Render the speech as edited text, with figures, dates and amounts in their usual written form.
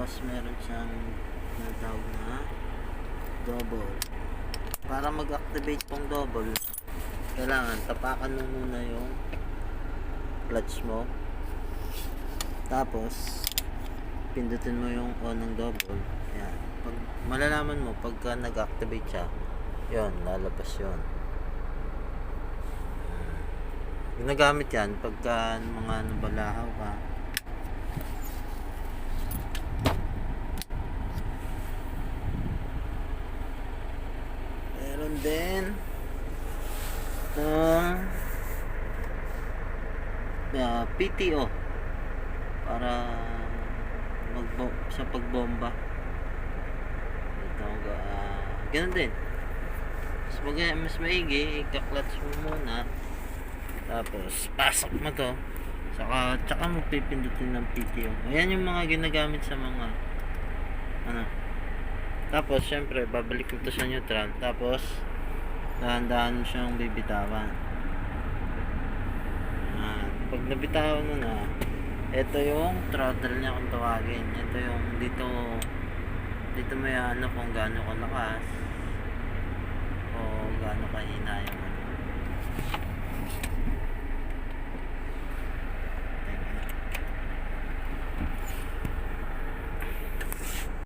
Tapos meron siyang natawag na double. Para mag-activate tong double, kailangan tapakan mo muna yung clutch mo. Tapos pindutin mo yung on ng double. Yan. Pag malalaman mo pagka nag-activate siya, yon, lalabas yon. Ginagamit yan pagka mga nabalahaw ka. Meron din PTO para sa pagbomba. Ito, ganun din. Mas maigi, ika-clutch mo muna. Tapos, pasok mo to. Tsaka mo pipindutin ng PTO. Ayan yung mga ginagamit sa mga Tapos, syempre, babalik mo to sa neutral. Tapos, dahan-dahan mo siyang bibitawan. Pag nabitawan mo na, ito yung throttle niya kung tawagin. Ito yung dito mo yan kung gaano kalakas o gaano kahina yung